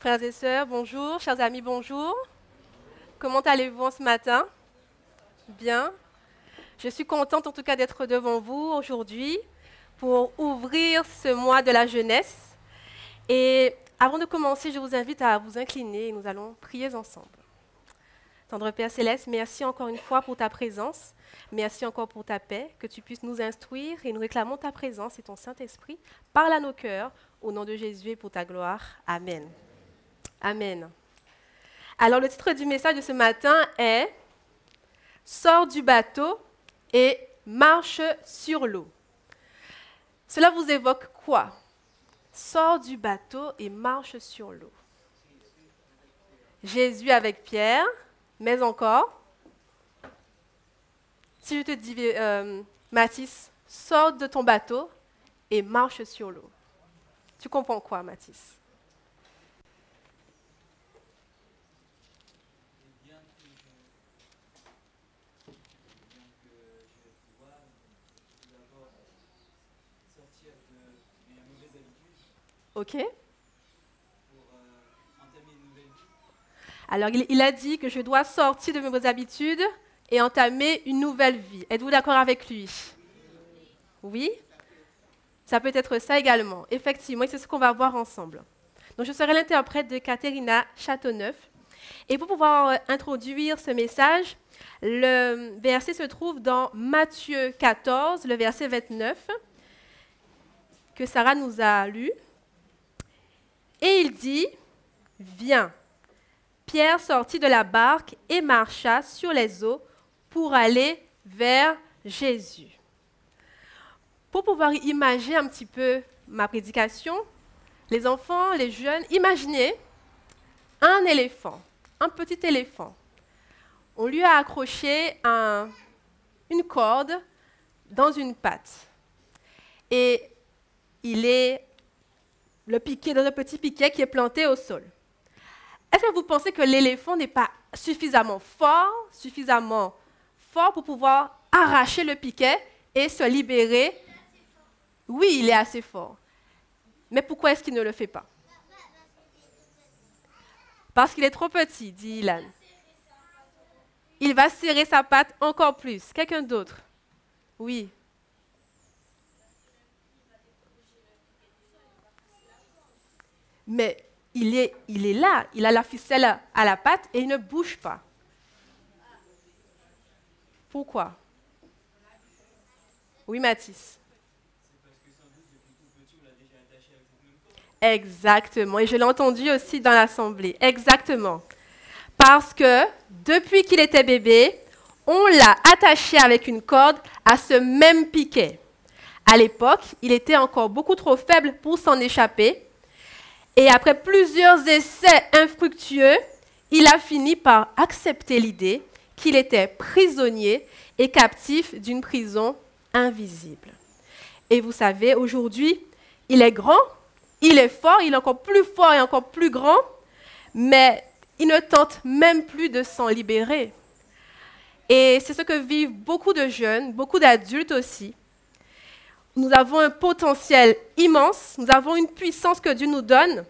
Frères et sœurs, bonjour. Chers amis, bonjour. Comment allez-vous ce matin? Bien. Je suis contente en tout cas d'être devant vous aujourd'hui pour ouvrir ce mois de la jeunesse. Et avant de commencer, je vous invite à vous incliner et nous allons prier ensemble. Tendre Père Céleste, merci encore une fois pour ta présence. Merci encore pour ta paix, que tu puisses nous instruire et nous réclamons ta présence et ton Saint-Esprit. Parle à nos cœurs, au nom de Jésus et pour ta gloire. Amen. Amen. Alors le titre du message de ce matin est « Sors du bateau et marche sur l'eau ». Cela vous évoque quoi? Sors du bateau et marche sur l'eau. Jésus avec Pierre, mais encore. Si je te dis, Mathis, sors de ton bateau et marche sur l'eau. Tu comprends quoi, Mathis? OK. Alors, il a dit que je dois sortir de mes mauvaises habitudes et entamer une nouvelle vie. Êtes-vous d'accord avec lui? Oui? Ça peut être ça également. Effectivement, et c'est ce qu'on va voir ensemble. Donc, je serai l'interprète de Katerina Châteauneuf. Et pour pouvoir introduire ce message, le verset se trouve dans Matthieu 14, le verset 29, que Sarah nous a lu. Et il dit, « Viens ». Pierre sortit de la barque et marcha sur les eaux pour aller vers Jésus. Pour pouvoir imaginer un petit peu ma prédication, les enfants, les jeunes, imaginez un éléphant, un petit éléphant. On lui a accroché une corde dans une patte. Et il est le piquet dans un petit piquet qui est planté au sol. Est-ce que vous pensez que l'éléphant n'est pas suffisamment fort pour pouvoir arracher le piquet et se libérer? Oui, il est assez fort. Mais pourquoi est-ce qu'il ne le fait pas? Parce qu'il est trop petit, dit Ilan. Il va serrer sa patte encore plus. Quelqu'un d'autre? Oui. Mais il est là, il a la ficelle à la patte et il ne bouge pas. Pourquoi? Oui, Mathis. Exactement, et je l'ai entendu aussi dans l'assemblée. Exactement. Parce que depuis qu'il était bébé, on l'a attaché avec une corde à ce même piquet. À l'époque, il était encore beaucoup trop faible pour s'en échapper. Et après plusieurs essais infructueux, il a fini par accepter l'idée qu'il était prisonnier et captif d'une prison invisible. Et vous savez, aujourd'hui, il est grand, il est fort, il est encore plus fort et encore plus grand, mais il ne tente même plus de s'en libérer. Et c'est ce que vivent beaucoup de jeunes, beaucoup d'adultes aussi. Nous avons un potentiel immense, nous avons une puissance que Dieu nous donne,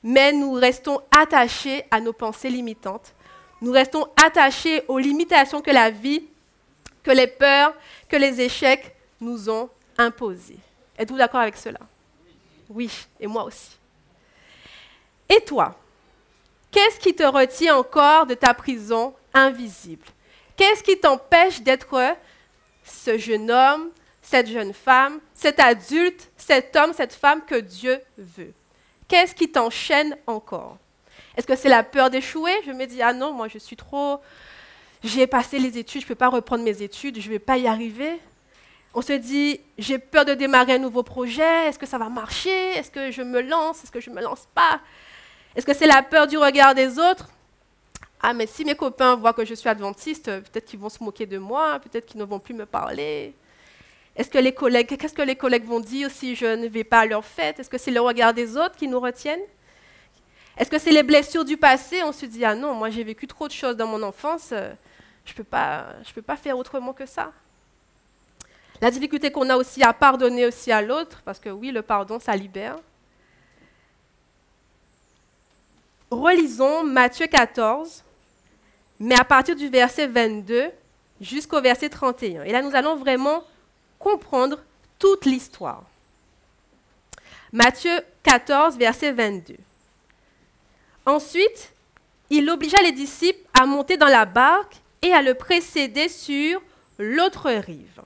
mais nous restons attachés à nos pensées limitantes. Nous restons attachés aux limitations que la vie, que les peurs, que les échecs nous ont imposées. Êtes-vous d'accord avec cela? Oui, et moi aussi. Et toi, qu'est-ce qui te retient encore de ta prison invisible? Qu'est-ce qui t'empêche d'être ce jeune homme, cette jeune femme, cet adulte, cet homme, cette femme que Dieu veut? Qu'est-ce qui t'enchaîne encore? Est-ce que c'est la peur d'échouer? Je me dis, ah non, moi je suis trop... J'ai passé les études, je ne peux pas reprendre mes études, je ne vais pas y arriver. On se dit, j'ai peur de démarrer un nouveau projet, est-ce que ça va marcher? Est-ce que je me lance? Est-ce que je ne me lance pas? Est-ce que c'est la peur du regard des autres? Ah, mais si mes copains voient que je suis adventiste, peut-être qu'ils vont se moquer de moi, peut-être qu'ils ne vont plus me parler. Qu'est-ce que les collègues vont dire si je ne vais pas à leur fête? Est-ce que c'est le regard des autres qui nous retiennent? Est-ce que c'est les blessures du passé? On se dit, ah non, moi j'ai vécu trop de choses dans mon enfance, je ne peux pas faire autrement que ça. La difficulté qu'on a aussi à pardonner aussi à l'autre, parce que oui, le pardon, ça libère. Relisons Matthieu 14, mais à partir du verset 22 jusqu'au verset 31. Et là, nous allons vraiment comprendre toute l'histoire. Matthieu 14, verset 22. Ensuite, il obligea les disciples à monter dans la barque et à le précéder sur l'autre rive,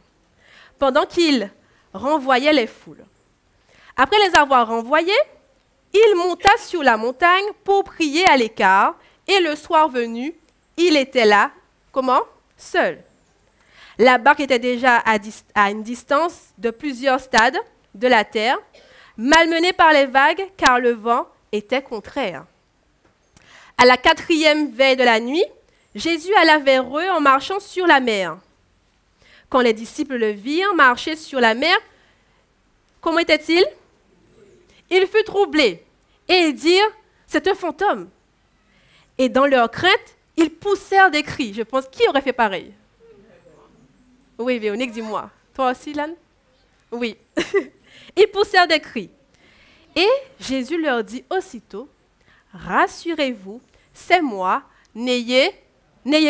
pendant qu'il renvoyait les foules. Après les avoir renvoyés, il monta sur la montagne pour prier à l'écart, et le soir venu, il était là, comment? Seul. La barque était déjà à une distance de plusieurs stades de la terre, malmenée par les vagues, car le vent était contraire. À la 4e veille de la nuit, Jésus alla vers eux en marchant sur la mer. Quand les disciples le virent marcher sur la mer, comment était-il? Il fut troublé, et ils dirent, c'est un fantôme. Et dans leur crainte, ils poussèrent des cris. Je pense, qui aurait fait pareil? Oui, Véronique, dis-moi. Toi aussi, Lan? Oui. Ils poussèrent des cris. Et Jésus leur dit aussitôt, rassurez-vous, c'est moi, n'ayez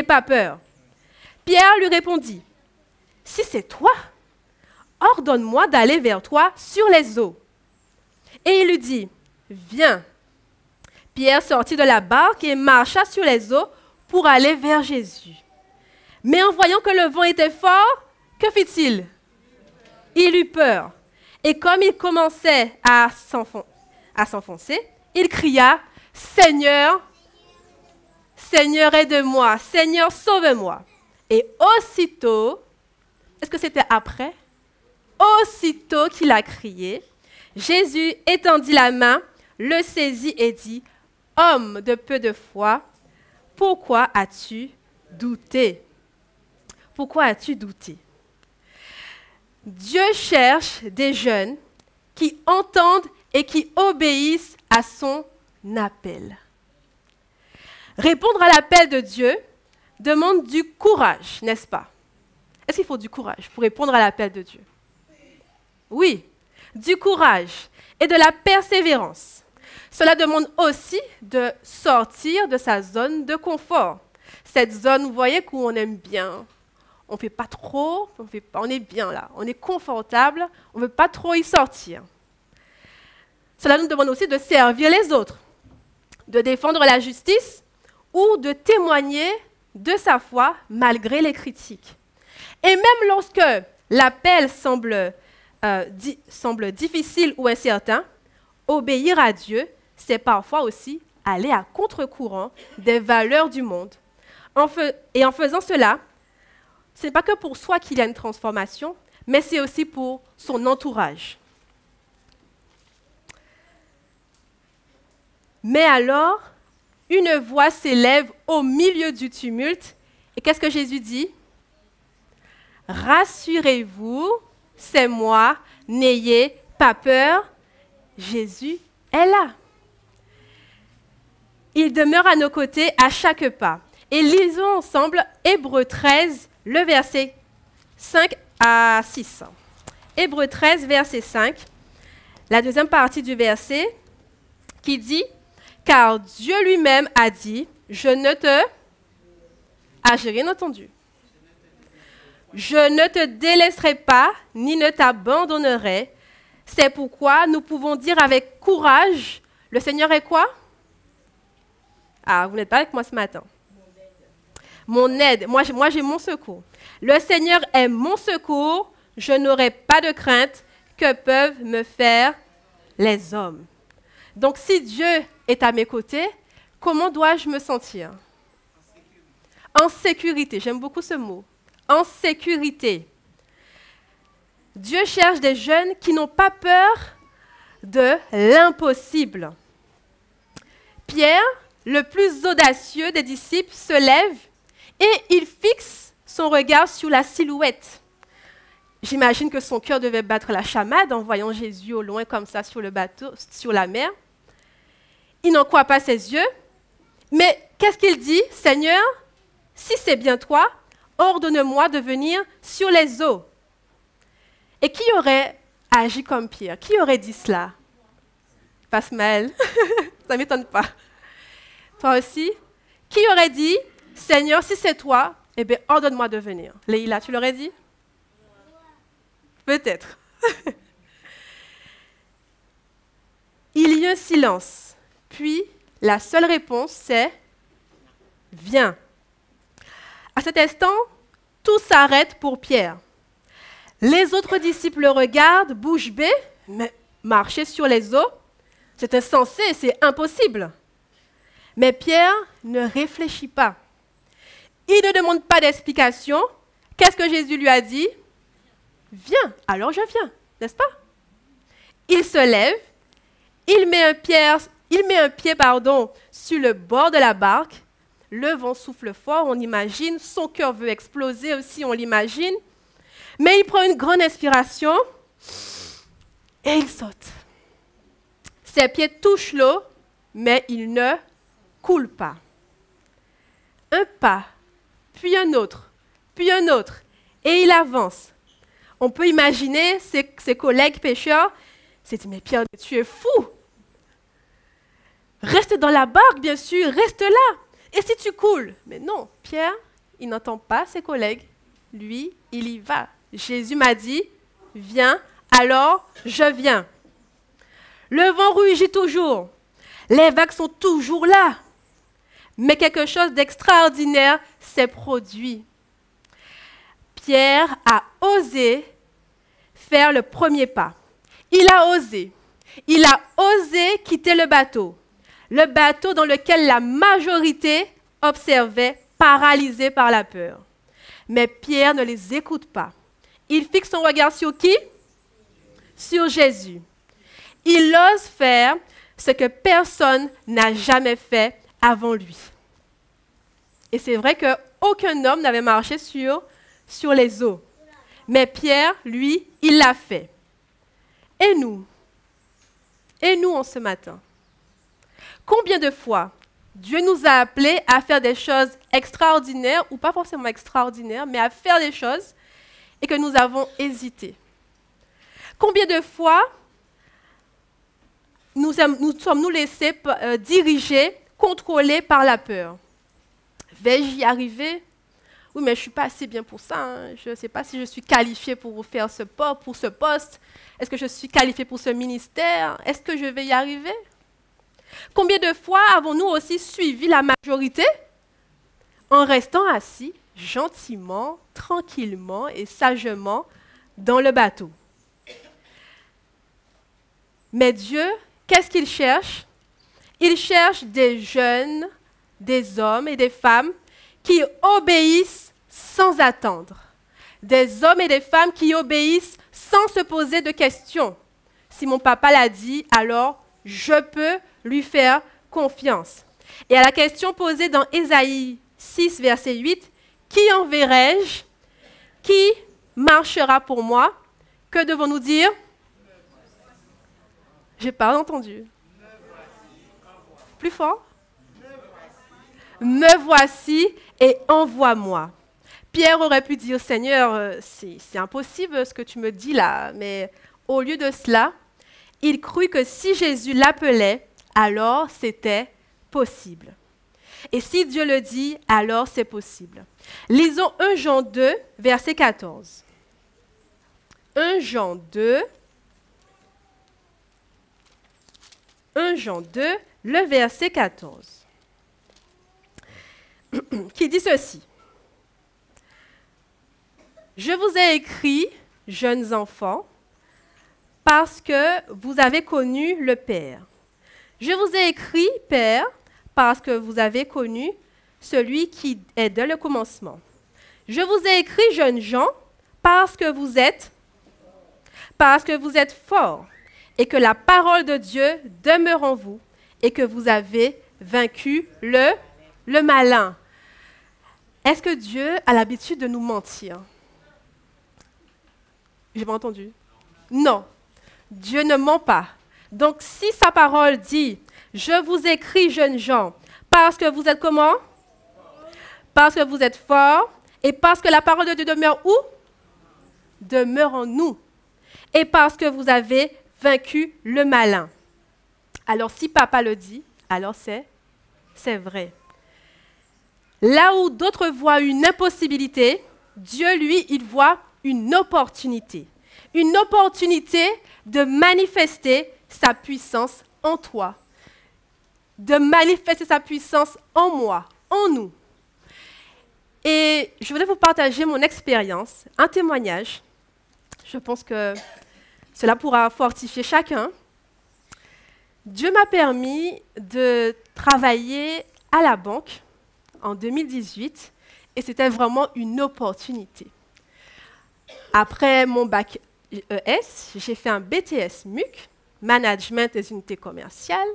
pas peur. Pierre lui répondit, si c'est toi, ordonne-moi d'aller vers toi sur les eaux. Et il lui dit, viens. Pierre sortit de la barque et marcha sur les eaux pour aller vers Jésus. Mais en voyant que le vent était fort, que fit-il? Il eut peur. Et comme il commençait à s'enfoncer, il cria, Seigneur, Seigneur, aide-moi, Seigneur, sauve-moi. Et aussitôt, est-ce que c'était après? Aussitôt qu'il a crié, Jésus étendit la main, le saisit et dit, homme de peu de foi, pourquoi as-tu douté? Pourquoi as-tu douté? Dieu cherche des jeunes qui entendent et qui obéissent à son appel. Répondre à l'appel de Dieu demande du courage, n'est-ce pas? Est-ce qu'il faut du courage pour répondre à l'appel de Dieu? Oui, du courage et de la persévérance. Cela demande aussi de sortir de sa zone de confort. Cette zone, vous voyez, où on aime bien. On ne fait pas trop, on est bien là, on est confortable, on ne veut pas trop y sortir. Cela nous demande aussi de servir les autres, de défendre la justice ou de témoigner de sa foi malgré les critiques. Et même lorsque l'appel semble difficile ou incertain, obéir à Dieu, c'est parfois aussi aller à contre-courant des valeurs du monde. Et en faisant cela, ce n'est pas que pour soi qu'il y a une transformation, mais c'est aussi pour son entourage. Mais alors, une voix s'élève au milieu du tumulte. Et qu'est-ce que Jésus dit? Rassurez-vous, c'est moi, n'ayez pas peur. Jésus est là. Il demeure à nos côtés à chaque pas. Et lisons ensemble Hébreux 13, le verset 5 à 6. Hébreux 13, verset 5, la deuxième partie du verset qui dit « Car Dieu lui-même a dit, je ne te... » Ah, j'ai rien entendu. « Je ne te délaisserai pas, ni ne t'abandonnerai. C'est pourquoi nous pouvons dire avec courage, le Seigneur est quoi? » Ah, vous n'êtes pas avec moi ce matin. Mon aide, moi j'ai mon secours. Le Seigneur est mon secours, je n'aurai pas de crainte que peuvent me faire les hommes. Donc si Dieu est à mes côtés, comment dois-je me sentir? En sécurité, j'aime beaucoup ce mot. En sécurité. Dieu cherche des jeunes qui n'ont pas peur de l'impossible. Pierre, le plus audacieux des disciples, se lève et il fixe son regard sur la silhouette. J'imagine que son cœur devait battre la chamade en voyant Jésus au loin comme ça sur le bateau, sur la mer. Il n'en croit pas ses yeux. Mais qu'est-ce qu'il dit? Seigneur, si c'est bien toi, ordonne-moi de venir sur les eaux. Et qui aurait agi comme Pierre? Qui aurait dit cela? Pas Smaël. Ça ne m'étonne pas. Toi aussi? Qui aurait dit, Seigneur, si c'est toi, eh bien, ordonne-moi de venir. Leïla, tu l'aurais dit? Peut-être. Il y a un silence. Puis, la seule réponse, c'est « Viens ». À cet instant, tout s'arrête pour Pierre. Les autres disciples le regardent, bouche bée, mais marcher sur les eaux, c'est insensé, c'est impossible. Mais Pierre ne réfléchit pas. Il ne demande pas d'explication. Qu'est-ce que Jésus lui a dit? Viens, alors je viens, n'est-ce pas? Il se lève, il met un pied sur le bord de la barque. Le vent souffle fort, on imagine. Son cœur veut exploser aussi, on l'imagine. Mais il prend une grande inspiration et il saute. Ses pieds touchent l'eau, mais il ne coule pas. Un pas, puis un autre, et il avance. On peut imaginer ses collègues pêcheurs s'est dit, mais Pierre, tu es fou. Reste dans la barque, bien sûr, reste là. Et si tu coules? Mais non, Pierre, il n'entend pas ses collègues. Lui, il y va. Jésus m'a dit, viens, alors je viens. Le vent rugit toujours. Les vagues sont toujours là. Mais quelque chose d'extraordinaire s'est produit. Pierre a osé faire le premier pas. Il a osé quitter le bateau dans lequel la majorité observait, paralysée par la peur. Mais Pierre ne les écoute pas. Il fixe son regard sur qui? Sur Jésus. Il ose faire ce que personne n'a jamais fait avant lui. Et c'est vrai qu'aucun homme n'avait marché sur les eaux. Mais Pierre, lui, il l'a fait. Et nous en ce matin, combien de fois Dieu nous a appelés à faire des choses extraordinaires, ou pas forcément extraordinaires, mais à faire des choses et que nous avons hésité? Combien de fois nous sommes-nous laissés diriger, contrôlés par la peur? Vais-je y arriver? Oui, mais je ne suis pas assez bien pour ça. Hein. Je ne sais pas si je suis qualifiée pour faire pour ce poste. Est-ce que je suis qualifiée pour ce ministère? Est-ce que je vais y arriver? Combien de fois avons-nous aussi suivi la majorité en restant assis gentiment, tranquillement et sagement dans le bateau? Mais Dieu, qu'est-ce qu'il cherche? Il cherche des jeunes, des hommes et des femmes qui obéissent sans attendre. Des hommes et des femmes qui obéissent sans se poser de questions. Si mon papa l'a dit, alors je peux lui faire confiance. Et à la question posée dans Ésaïe 6, verset 8, « Qui enverrai-je? Qui marchera pour moi ?» Que devons-nous dire? Je n'ai pas entendu. Plus fort? Me voici et envoie-moi. Pierre aurait pu dire, Seigneur, c'est impossible ce que tu me dis là. Mais au lieu de cela, il crut que si Jésus l'appelait, alors c'était possible. Et si Dieu le dit, alors c'est possible. Lisons 1 Jean 2, verset 14. 1 Jean 2, le verset 14. Qui dit ceci. Je vous ai écrit, jeunes enfants, parce que vous avez connu le Père. Je vous ai écrit, Père, parce que vous avez connu celui qui est dès le commencement. Je vous ai écrit, jeunes gens, parce que vous êtes forts, et que la parole de Dieu demeure en vous, et que vous avez vaincu le malin. Est-ce que Dieu a l'habitude de nous mentir? J'ai pas entendu. Non, Dieu ne ment pas. Donc, si sa parole dit, je vous écris, jeunes gens, parce que vous êtes comment? Parce que vous êtes forts, et parce que la parole de Dieu demeure où? Demeure en nous. Et parce que vous avez vaincu le malin. Alors, si papa le dit, alors c'est C'est vrai. Là où d'autres voient une impossibilité, Dieu, lui, il voit une opportunité. Une opportunité de manifester sa puissance en toi, de manifester sa puissance en moi, en nous. Et je voudrais vous partager mon expérience, un témoignage. Je pense que cela pourra fortifier chacun. Dieu m'a permis de travailler à la banque en 2018 et c'était vraiment une opportunité. Après mon bac ES, j'ai fait un BTS MUC, Management des unités commerciales,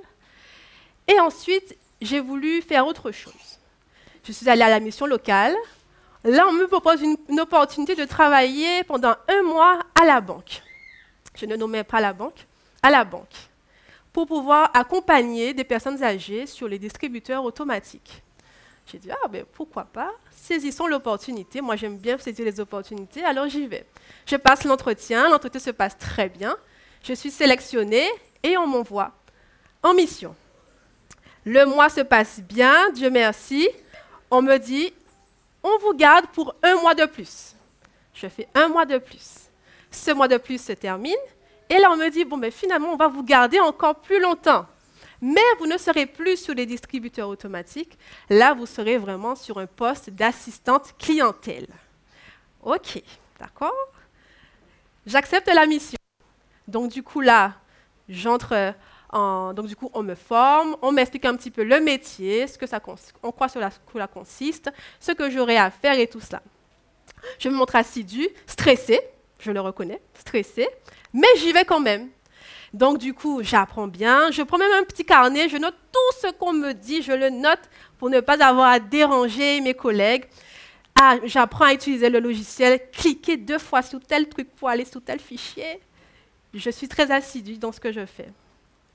et ensuite j'ai voulu faire autre chose. Je suis allée à la mission locale. Là, on me propose une opportunité de travailler pendant 1 mois à la banque. Je ne nommais pas la banque, à la banque, pour pouvoir accompagner des personnes âgées sur les distributeurs automatiques. J'ai dit, ah ben pourquoi pas, saisissons l'opportunité. Moi, j'aime bien saisir les opportunités, alors j'y vais. Je passe l'entretien se passe très bien. Je suis sélectionnée et on m'envoie en mission. Le mois se passe bien, Dieu merci. On me dit, on vous garde pour 1 mois de plus. Je fais 1 mois de plus. Ce mois de plus se termine. Et là, on me dit, bon, ben, finalement, on va vous garder encore plus longtemps. Mais vous ne serez plus sur les distributeurs automatiques. Là, vous serez vraiment sur un poste d'assistante clientèle. OK, d'accord. J'accepte la mission. Donc, du coup, là, donc, du coup, on me forme, on m'explique un petit peu le métier, en quoi cela consiste, ce que j'aurai à faire et tout ça. Je me montre assidue, stressée, je le reconnais, stressée, mais j'y vais quand même. Donc, du coup, j'apprends bien, je prends même un petit carnet, je note tout ce qu'on me dit, je le note pour ne pas avoir à déranger mes collègues. Ah, j'apprends à utiliser le logiciel, cliquer 2 fois sur tel truc pour aller sur tel fichier. Je suis très assidue dans ce que je fais.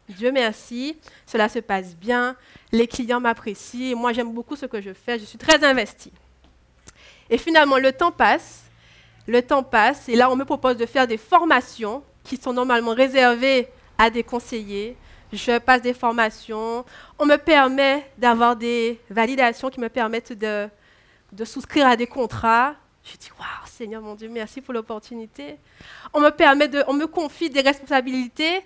Dieu merci, cela se passe bien, les clients m'apprécient, moi j'aime beaucoup ce que je fais, je suis très investie. Et finalement, le temps passe, et là on me propose de faire des formations qui sont normalement réservées à des conseillers. Je passe des formations, on me permet d'avoir des validations qui me permettent de souscrire à des contrats. Je dis, waouh, Seigneur mon Dieu, merci pour l'opportunité. On me confie des responsabilités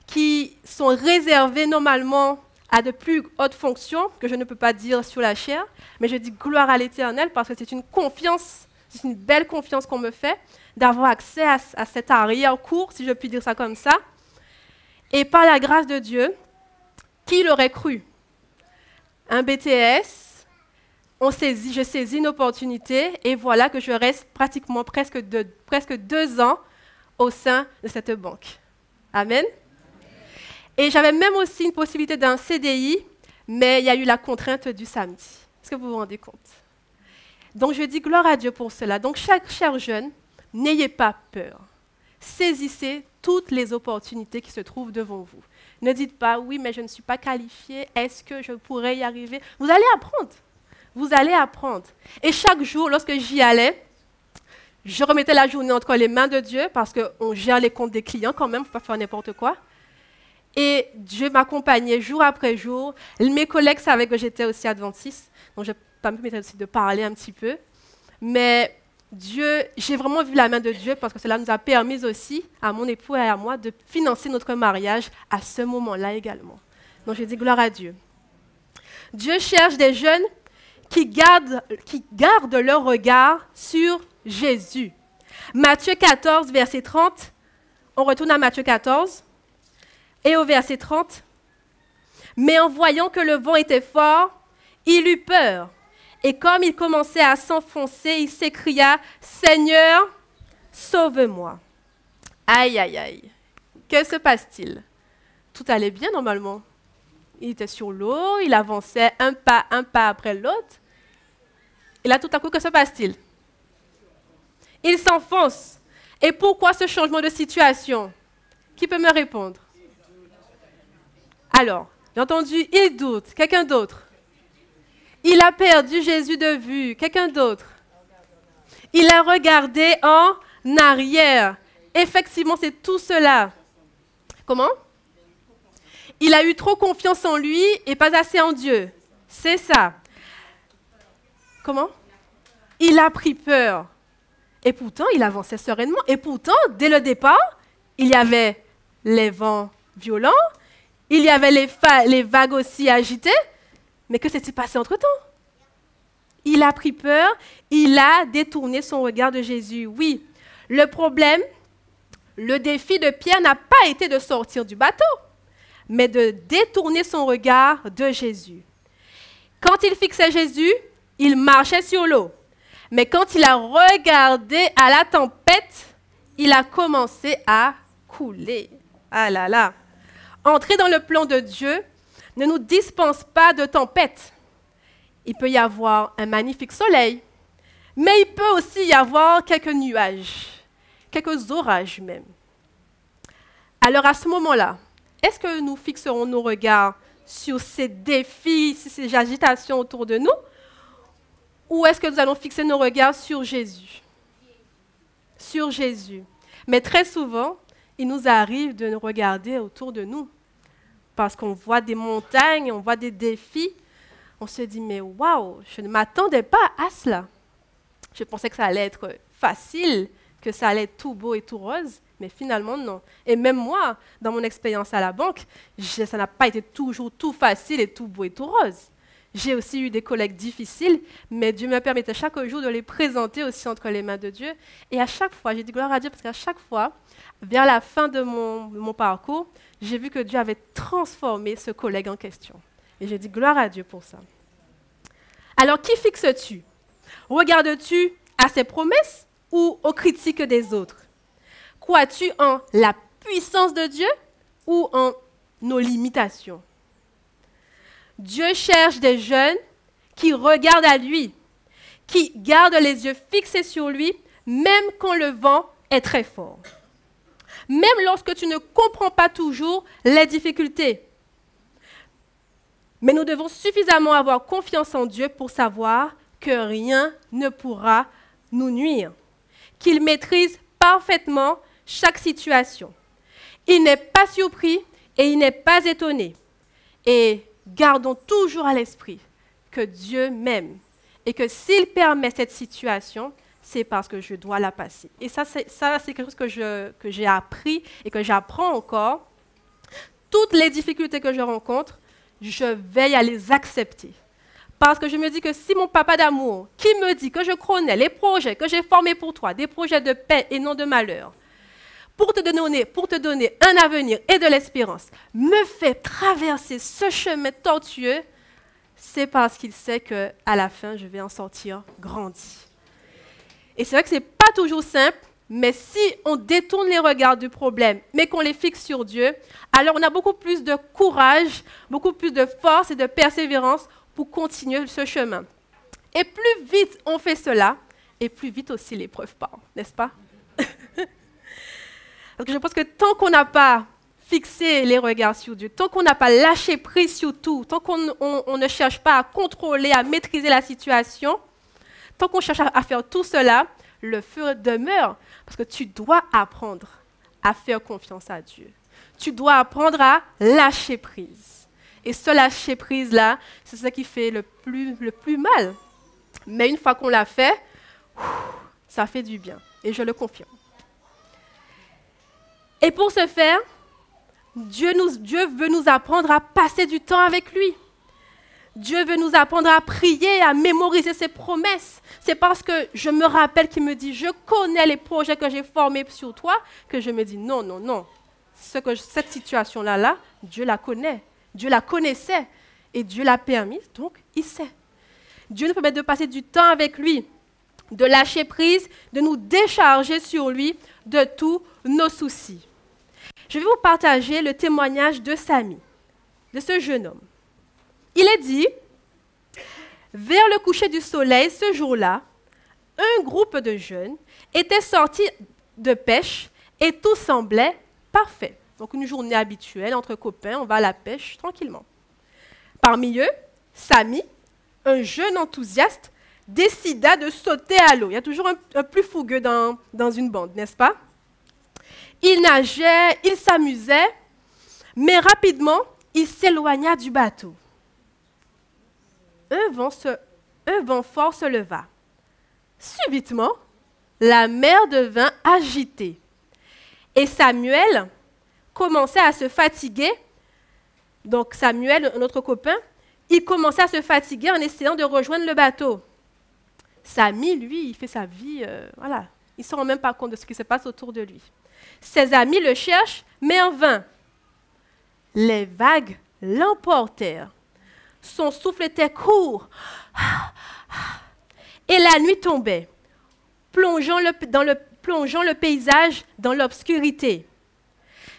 qui sont réservées normalement à de plus hautes fonctions, que je ne peux pas dire sur la chair, mais je dis gloire à l'Éternel parce que c'est une confiance, c'est une belle confiance qu'on me fait d'avoir accès à cet arrière-cours, si je puis dire ça comme ça. Et par la grâce de Dieu, qui l'aurait cru? Un BTS, je saisis une opportunité et voilà que je reste pratiquement presque 2 ans au sein de cette banque. Amen. Et j'avais même aussi une possibilité d'un CDI, mais il y a eu la contrainte du samedi. Est-ce que vous vous rendez compte? Donc je dis gloire à Dieu pour cela. Donc chers jeunes, n'ayez pas peur. Saisissez toutes les opportunités qui se trouvent devant vous. Ne dites pas, oui, mais je ne suis pas qualifiée, est-ce que je pourrais y arriver? Vous allez apprendre. Vous allez apprendre. Et chaque jour, lorsque j'y allais, je remettais la journée entre les mains de Dieu, parce qu'on gère les comptes des clients quand même, il ne faut pas faire n'importe quoi. Et Dieu m'accompagnait jour après jour. Mes collègues savaient que j'étais aussi adventiste, donc je n'ai pas me permettre de parler un petit peu. Mais j'ai vraiment vu la main de Dieu parce que cela nous a permis aussi, à mon époux et à moi, de financer notre mariage à ce moment-là également. Donc j'ai dit gloire à Dieu. Dieu cherche des jeunes qui gardent leur regard sur Jésus. Matthieu 14, verset 30. On retourne à Matthieu 14. Et au verset 30, « Mais en voyant que le vent était fort, il eut peur. Et comme il commençait à s'enfoncer, il s'écria, « Seigneur, sauve-moi. » Aïe, aïe, aïe. Que se passe-t-il? Tout allait bien normalement. Il était sur l'eau, il avançait un pas après l'autre. Et là, tout à coup, que se passe-t-il? Il s'enfonce. Et pourquoi ce changement de situation? Qui peut me répondre? Alors, j'ai entendu, il doute. Quelqu'un d'autre? Il a perdu Jésus de vue. Quelqu'un d'autre? Il a regardé en arrière. Effectivement, c'est tout cela. Comment? Il a eu trop confiance en lui et pas assez en Dieu. C'est ça. Comment? Il a pris peur. Et pourtant, il avançait sereinement. Et pourtant, dès le départ, il y avait les vents violents, il y avait les vagues aussi agitées. Mais que s'est-il passé entre-temps? Il a pris peur, il a détourné son regard de Jésus. Oui, le problème, le défi de Pierre n'a pas été de sortir du bateau, mais de détourner son regard de Jésus. Quand il fixait Jésus, il marchait sur l'eau. Mais quand il a regardé à la tempête, il a commencé à couler. Ah là là! Entrer dans le plan de Dieu ne nous dispense pas de tempête. Il peut y avoir un magnifique soleil, mais il peut aussi y avoir quelques nuages, quelques orages même. Alors à ce moment-là, est-ce que nous fixerons nos regards sur ces défis, sur ces agitations autour de nous, ou est-ce que nous allons fixer nos regards sur Jésus? Sur Jésus. Mais très souvent, il nous arrive de nous regarder autour de nous, parce qu'on voit des montagnes, on voit des défis, on se dit, mais waouh, je ne m'attendais pas à cela. Je pensais que ça allait être facile, que ça allait être tout beau et tout rose, mais finalement, non. Et même moi, dans mon expérience à la banque, ça n'a pas été toujours tout facile et tout beau et tout rose. J'ai aussi eu des collègues difficiles, mais Dieu me permettait chaque jour de les présenter aussi entre les mains de Dieu. Et à chaque fois, j'ai dit gloire à Dieu, parce qu'à chaque fois, vers la fin de mon parcours, j'ai vu que Dieu avait transformé ce collègue en question. Et j'ai dit gloire à Dieu pour ça. Alors, qui fixes-tu? Regardes-tu à ses promesses ou aux critiques des autres? Crois-tu en la puissance de Dieu ou en nos limitations? Dieu cherche des jeunes qui regardent à lui, qui gardent les yeux fixés sur lui, même quand le vent est très fort. Même lorsque tu ne comprends pas toujours les difficultés. Mais nous devons suffisamment avoir confiance en Dieu pour savoir que rien ne pourra nous nuire, qu'il maîtrise parfaitement chaque situation. Il n'est pas surpris et il n'est pas étonné. Et gardons toujours à l'esprit que Dieu m'aime et que s'il permet cette situation, c'est parce que je dois la passer. Et ça, c'est quelque chose que j'ai appris et que j'apprends encore. Toutes les difficultés que je rencontre, je veille à les accepter. Parce que je me dis que si mon papa d'amour, qui me dit que je connais les projets que j'ai formés pour toi, des projets de paix et non de malheur, pour te donner un avenir et de l'espérance, me fait traverser ce chemin tortueux, c'est parce qu'il sait qu'à la fin, je vais en sortir grandi. Et c'est vrai que ce n'est pas toujours simple, mais si on détourne les regards du problème, mais qu'on les fixe sur Dieu, alors on a beaucoup plus de courage, beaucoup plus de force et de persévérance pour continuer ce chemin. Et plus vite on fait cela, et plus vite aussi l'épreuve part, n'est-ce pas? Parce que je pense que tant qu'on n'a pas fixé les regards sur Dieu, tant qu'on n'a pas lâché prise sur tout, tant qu'on ne cherche pas à contrôler, à maîtriser la situation, tant qu'on cherche à faire tout cela, le feu demeure. Parce que tu dois apprendre à faire confiance à Dieu. Tu dois apprendre à lâcher prise. Et ce lâcher prise-là, c'est ce qui fait le plus mal. Mais une fois qu'on l'a fait, ça fait du bien. Et je le confirme. Et pour ce faire, Dieu veut nous apprendre à passer du temps avec lui. Dieu veut nous apprendre à prier, à mémoriser ses promesses. C'est parce que je me rappelle qu'il me dit, je connais les projets que j'ai formés sur toi, que je me dis, non, non, non. Cette situation-là, Dieu la connaît. Dieu la connaissait et Dieu l'a permis, donc il sait. Dieu nous permet de passer du temps avec lui, de lâcher prise, de nous décharger sur lui de tous nos soucis. Je vais vous partager le témoignage de Samy, de ce jeune homme. Il est dit, vers le coucher du soleil, ce jour-là, un groupe de jeunes était sorti de pêche et tout semblait parfait. Donc une journée habituelle entre copains, on va à la pêche tranquillement. Parmi eux, Samy, un jeune enthousiaste, décida de sauter à l'eau. Il y a toujours un plus fougueux dans une bande, n'est-ce pas? Il nageait, il s'amusait, mais rapidement, il s'éloigna du bateau. un vent fort se leva. Subitement, la mer devint agitée. Et Samuel commençait à se fatiguer. Donc Samuel, notre copain, il commençait à se fatiguer en essayant de rejoindre le bateau. Samy, lui, il fait sa vie, voilà. Il ne se rend même pas compte de ce qui se passe autour de lui. Ses amis le cherchent, mais en vain. Les vagues l'emportèrent. Son souffle était court. Et la nuit tombait, plongeant le paysage dans l'obscurité.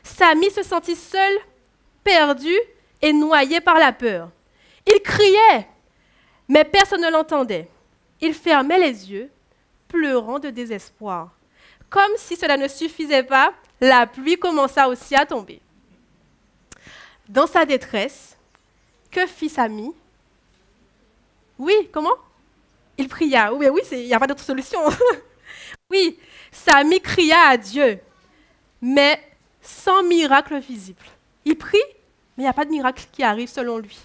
Samy se sentit seul, perdu et noyé par la peur. Il criait, mais personne ne l'entendait. Il fermait les yeux, pleurant de désespoir. Comme si cela ne suffisait pas, la pluie commença aussi à tomber. Dans sa détresse, que fit Samy? Oui, comment? Il pria. Oui, il n'y a pas d'autre solution. Oui, Samy cria à Dieu, mais sans miracle visible. Il prie, mais il n'y a pas de miracle qui arrive selon lui.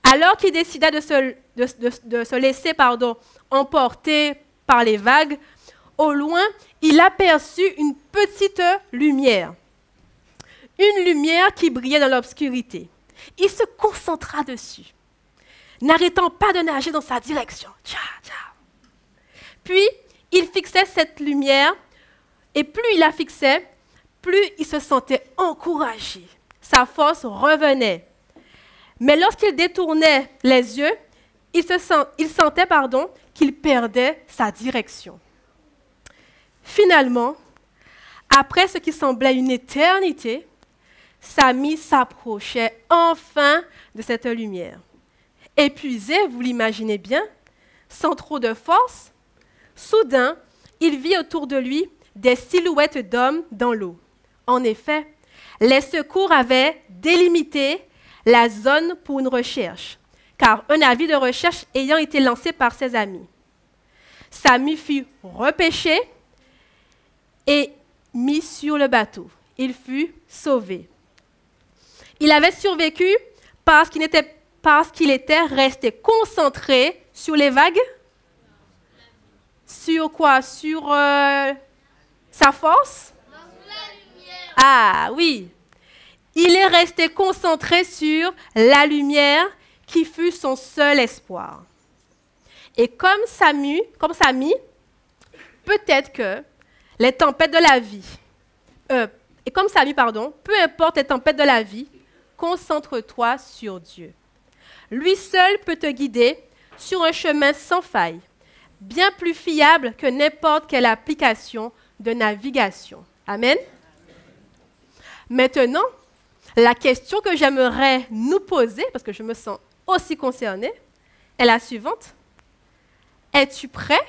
Alors qu'il décida de se laisser emporter par les vagues, au loin, il aperçut une petite lumière. Une lumière qui brillait dans l'obscurité. Il se concentra dessus, n'arrêtant pas de nager dans sa direction. Tcha, tcha. Puis, il fixait cette lumière, et plus il la fixait, plus il se sentait encouragé. Sa force revenait. Mais lorsqu'il détournait les yeux, il sentait qu'il perdait sa direction. Finalement, après ce qui semblait une éternité, Samy s'approchait enfin de cette lumière. Épuisé, vous l'imaginez bien, sans trop de force, soudain, il vit autour de lui des silhouettes d'hommes dans l'eau. En effet, les secours avaient délimité la zone pour une recherche, car un avis de recherche ayant été lancé par ses amis. Samy fut repêché et mis sur le bateau. Il fut sauvé. Il avait survécu parce qu'il était resté concentré sur les vagues. Sur quoi? Sur sa force? Ah oui. Il est resté concentré sur la lumière qui fut son seul espoir. Et comme Samy, peut-être que les tempêtes de la vie, peu importe les tempêtes de la vie, concentre-toi sur Dieu. Lui seul peut te guider sur un chemin sans faille, bien plus fiable que n'importe quelle application de navigation. Amen. Maintenant, la question que j'aimerais nous poser, parce que je me sens aussi concernée, est la suivante. Es-tu prêt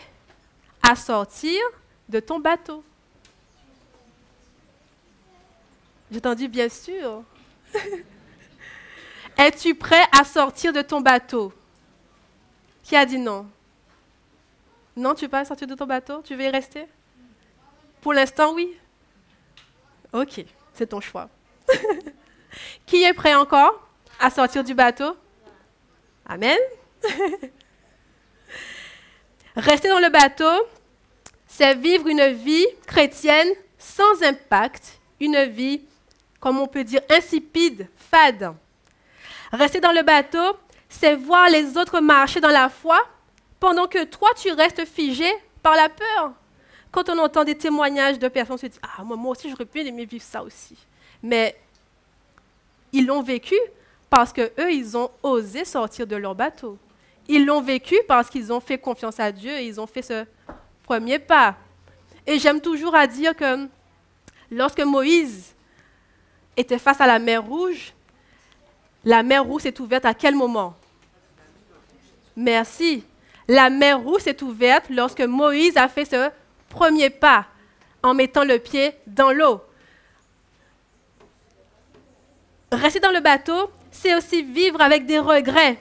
à sortir de ton bateau? J'ai entendu bien sûr. Es-tu prêt à sortir de ton bateau? Qui a dit non? Non, tu ne veux pas sortir de ton bateau? Tu veux y rester? Pour l'instant, oui. Ok, c'est ton choix. Qui est prêt encore à sortir du bateau? Amen. Rester dans le bateau, c'est vivre une vie chrétienne sans impact, une vie, comme on peut dire, insipide, fade. Rester dans le bateau, c'est voir les autres marcher dans la foi, pendant que toi, tu restes figé par la peur. Quand on entend des témoignages de personnes, on se dit « Ah, moi aussi, j'aurais pu aimer vivre ça aussi. » Mais ils l'ont vécu parce qu'eux, ils ont osé sortir de leur bateau. Ils l'ont vécu parce qu'ils ont fait confiance à Dieu et ils ont fait ce premier pas. Et j'aime toujours à dire que lorsque Moïse était face à la mer Rouge s'est ouverte à quel moment? Merci. La mer Rouge s'est ouverte lorsque Moïse a fait ce premier pas en mettant le pied dans l'eau. Rester dans le bateau, c'est aussi vivre avec des regrets.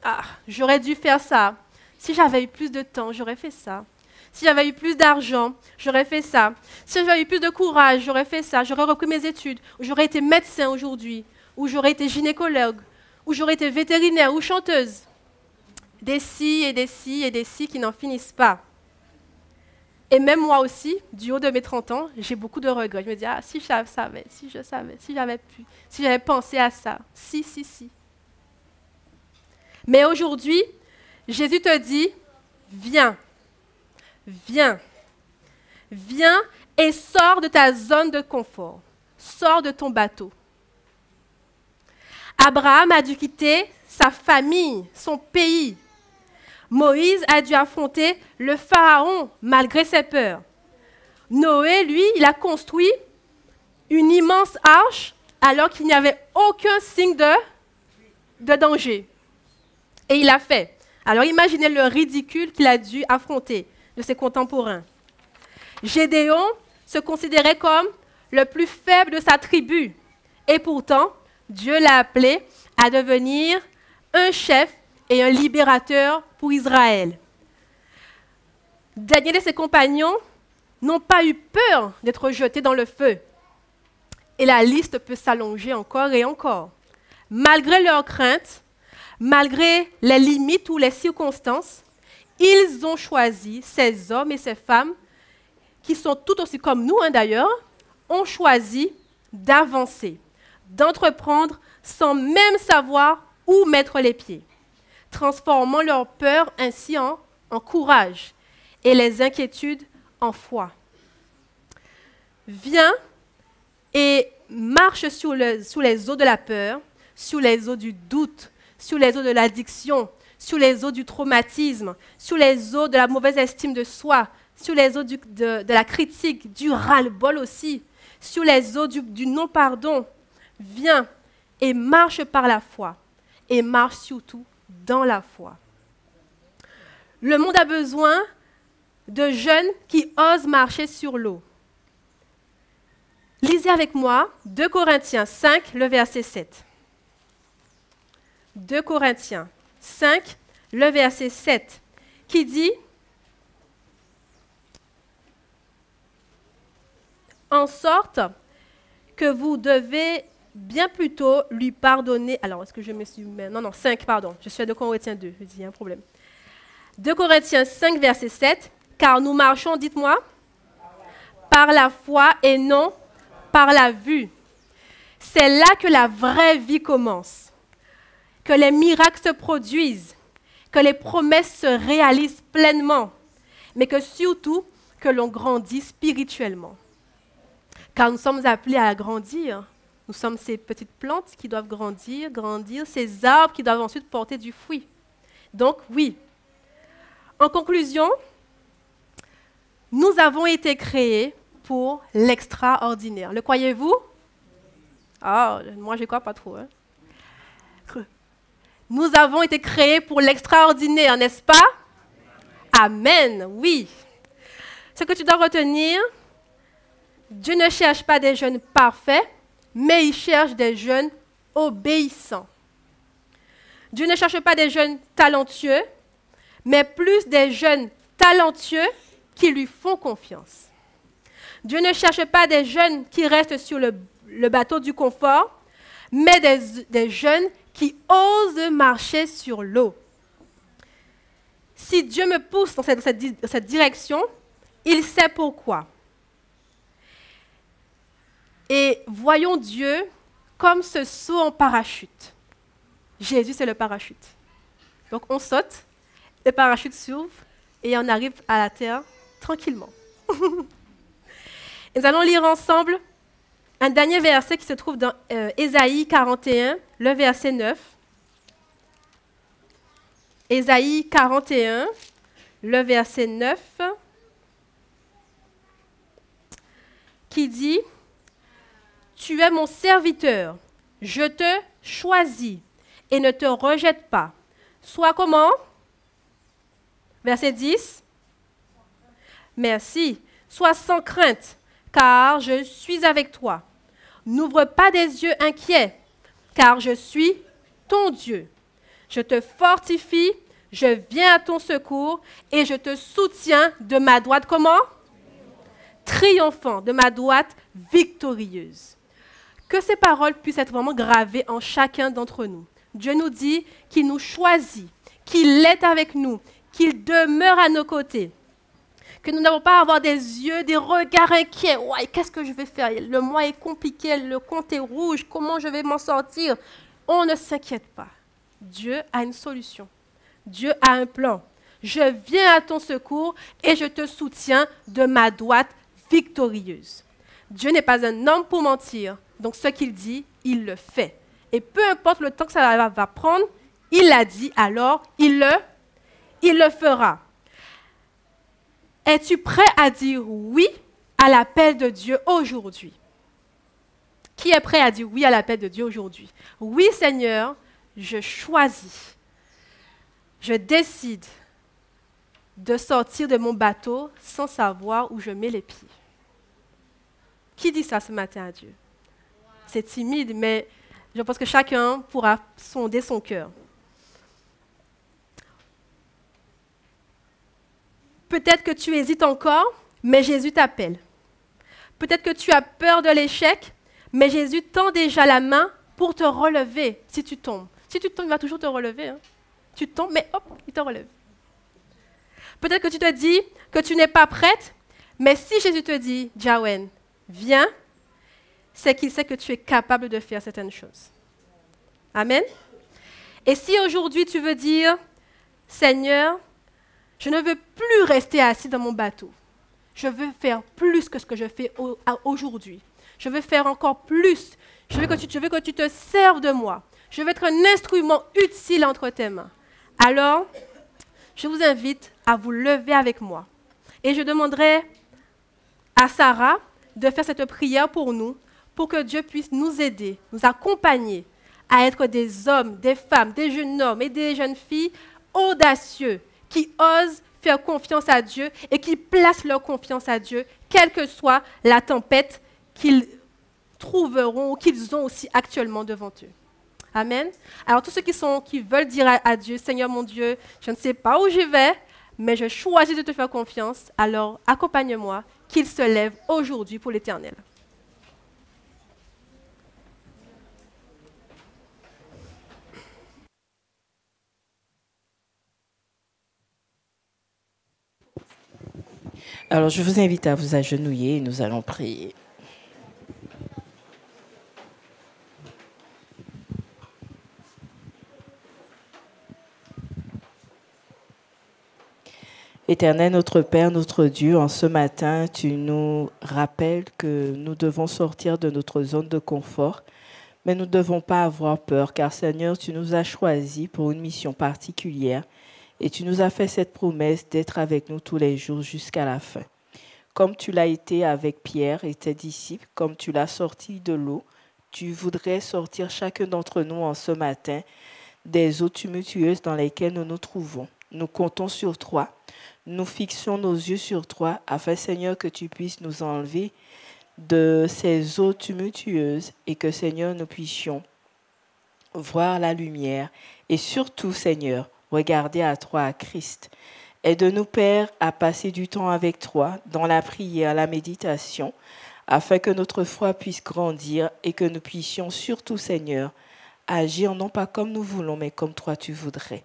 Ah, j'aurais dû faire ça. Si j'avais eu plus de temps, j'aurais fait ça. Si j'avais eu plus d'argent, j'aurais fait ça. Si j'avais eu plus de courage, j'aurais fait ça. J'aurais repris mes études. Ou j'aurais été médecin aujourd'hui. Ou j'aurais été gynécologue. Ou j'aurais été vétérinaire ou chanteuse. des si et des si et des si qui n'en finissent pas. Et même moi aussi, du haut de mes 30 ans, j'ai beaucoup de regrets. Je me dis, ah, si je savais, si je savais, si j'avais pu, si j'avais pensé à ça. Si. Mais aujourd'hui, Jésus te dit, viens, viens, viens et sors de ta zone de confort. Sors de ton bateau. Abraham a dû quitter sa famille, son pays. Moïse a dû affronter le pharaon malgré ses peurs. Noé, lui, il a construit une immense arche alors qu'il n'y avait aucun signe de danger. Et il l'a fait. Alors imaginez le ridicule qu'il a dû affronter de ses contemporains. Gédéon se considérait comme le plus faible de sa tribu. Et pourtant, Dieu l'a appelé à devenir un chef et un libérateur pour Israël. Daniel et ses compagnons n'ont pas eu peur d'être jetés dans le feu. Et la liste peut s'allonger encore et encore. Malgré leurs craintes, malgré les limites ou les circonstances, ils ont choisi, ces hommes et ces femmes, qui sont tout aussi comme nous d'ailleurs, ont choisi d'avancer, d'entreprendre sans même savoir où mettre les pieds, transformant leur peur ainsi en courage et les inquiétudes en foi. Viens et marche sous les eaux de la peur, sous les eaux du doute, sous les eaux de l'addiction, sous les eaux du traumatisme, sous les eaux de la mauvaise estime de soi, sous les eaux de la critique, du ras-le-bol aussi, sous les eaux du non-pardon. Viens et marche par la foi, et marche surtout dans la foi. Le monde a besoin de jeunes qui osent marcher sur l'eau. Lisez avec moi 2 Corinthiens 5, le verset 7. 2 Corinthiens 5, le verset 7, qui dit « En sorte que vous devez bien plutôt lui pardonner. » Alors, est-ce que je me suis... Non, 5, pardon. Je suis à 2 Corinthiens 2. Il y a un problème. 2 Corinthiens 5, verset 7. « Car nous marchons, dites-moi, par la foi et non par la vue. C'est là que la vraie vie commence, que les miracles se produisent, que les promesses se réalisent pleinement, mais que surtout, que l'on grandit spirituellement. Car nous sommes appelés à grandir. Nous sommes ces petites plantes qui doivent grandir, ces arbres qui doivent ensuite porter du fruit. Donc, oui. En conclusion, nous avons été créés pour l'extraordinaire. Le croyez-vous? Ah, moi, je ne crois pas trop. Hein. Nous avons été créés pour l'extraordinaire, n'est-ce pas? Amen, oui. Ce que tu dois retenir, Dieu ne cherche pas des jeunes parfaits, mais il cherche des jeunes obéissants. Dieu ne cherche pas des jeunes talentueux, mais plus des jeunes talentueux qui lui font confiance. Dieu ne cherche pas des jeunes qui restent sur le bateau du confort, mais des jeunes qui osent marcher sur l'eau. Si Dieu me pousse dans cette direction, il sait pourquoi. Et voyons Dieu comme ce saut en parachute. Jésus, c'est le parachute. Donc on saute, le parachute s'ouvre et on arrive à la terre tranquillement. Nous allons lire ensemble un dernier verset qui se trouve dans Ésaïe 41, le verset 9. Ésaïe 41, le verset 9, qui dit « Tu es mon serviteur, je te choisis et ne te rejette pas. Sois comment ?» Verset 10. Merci. Sois sans crainte, car je suis avec toi. N'ouvre pas des yeux inquiets, car je suis ton Dieu. Je te fortifie, je viens à ton secours et je te soutiens de ma droite. Comment? Triomphant, de ma droite victorieuse. Que ces paroles puissent être vraiment gravées en chacun d'entre nous. Dieu nous dit qu'il nous choisit, qu'il est avec nous, qu'il demeure à nos côtés. Que nous n'avons pas à avoir des yeux, des regards inquiets. Ouais, qu'est-ce que je vais faire? Le mois est compliqué, le compte est rouge, comment je vais m'en sortir? On ne s'inquiète pas. Dieu a une solution. Dieu a un plan. Je viens à ton secours et je te soutiens de ma droite victorieuse. Dieu n'est pas un homme pour mentir. Donc ce qu'il dit, il le fait. Et peu importe le temps que ça va prendre, il l'a dit, alors il le fera. Es-tu prêt à dire oui à l'appel de Dieu aujourd'hui? Qui est prêt à dire oui à l'appel de Dieu aujourd'hui? Oui, Seigneur, je choisis, je décide de sortir de mon bateau sans savoir où je mets les pieds. Qui dit ça ce matin à Dieu? C'est timide, mais je pense que chacun pourra sonder son cœur. Peut-être que tu hésites encore, mais Jésus t'appelle. Peut-être que tu as peur de l'échec, mais Jésus tend déjà la main pour te relever si tu tombes. Si tu tombes, il va toujours te relever. Hein. Tu tombes, mais hop, il te relève. Peut-être que tu te dis que tu n'es pas prête, mais si Jésus te dit, Jawen, viens, c'est qu'il sait que tu es capable de faire certaines choses. Amen. Et si aujourd'hui tu veux dire, Seigneur, je ne veux plus rester assis dans mon bateau. Je veux faire plus que ce que je fais aujourd'hui. Je veux faire encore plus. Je veux que tu te serves de moi. Je veux être un instrument utile entre tes mains. Alors, je vous invite à vous lever avec moi. Et je demanderai à Sarah de faire cette prière pour nous, pour que Dieu puisse nous aider, nous accompagner à être des hommes, des femmes, des jeunes hommes et des jeunes filles audacieux, qui osent faire confiance à Dieu et qui placent leur confiance à Dieu, quelle que soit la tempête qu'ils trouveront ou qu'ils ont aussi actuellement devant eux. Amen. Alors tous ceux qui veulent dire à Dieu, Seigneur mon Dieu, je ne sais pas où je vais, mais je choisis de te faire confiance, alors accompagne-moi, qu'il se lève aujourd'hui pour l'Éternel. Alors, je vous invite à vous agenouiller et nous allons prier. Éternel, notre Père, notre Dieu, en ce matin, tu nous rappelles que nous devons sortir de notre zone de confort, mais nous ne devons pas avoir peur, car Seigneur, tu nous as choisis pour une mission particulière et tu nous as fait cette promesse d'être avec nous tous les jours jusqu'à la fin. Comme tu l'as été avec Pierre et tes disciples, comme tu l'as sorti de l'eau, tu voudrais sortir chacun d'entre nous en ce matin des eaux tumultueuses dans lesquelles nous nous trouvons. Nous comptons sur toi, nous fixons nos yeux sur toi, afin, Seigneur, que tu puisses nous enlever de ces eaux tumultueuses et que, Seigneur, nous puissions voir la lumière et surtout, Seigneur, regarder à toi, à Christ. Aide-nous, Père, à passer du temps avec toi dans la prière, la méditation, afin que notre foi puisse grandir et que nous puissions surtout, Seigneur, agir non pas comme nous voulons, mais comme toi tu voudrais.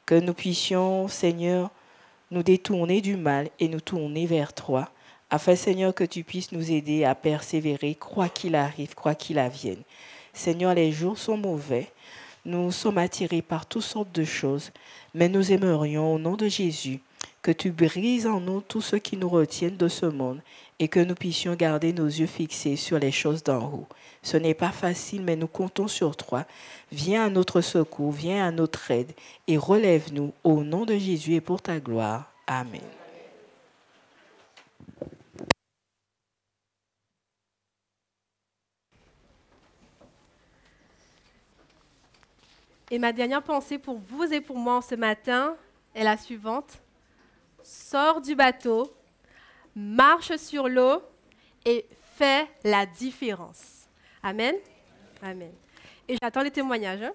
Que nous puissions, Seigneur, nous détourner du mal et nous tourner vers toi, afin, Seigneur, que tu puisses nous aider à persévérer, quoi qu'il arrive, quoi qu'il advienne. Seigneur, les jours sont mauvais, nous sommes attirés par toutes sortes de choses, mais nous aimerions, au nom de Jésus, que tu brises en nous tout ce qui nous retienne de ce monde et que nous puissions garder nos yeux fixés sur les choses d'en haut. Ce n'est pas facile, mais nous comptons sur toi. Viens à notre secours, viens à notre aide et relève-nous au nom de Jésus et pour ta gloire. Amen. Et ma dernière pensée pour vous et pour moi ce matin est la suivante. Sors du bateau, marche sur l'eau et fais la différence. Amen. Amen. Et j'attends les témoignages. Hein?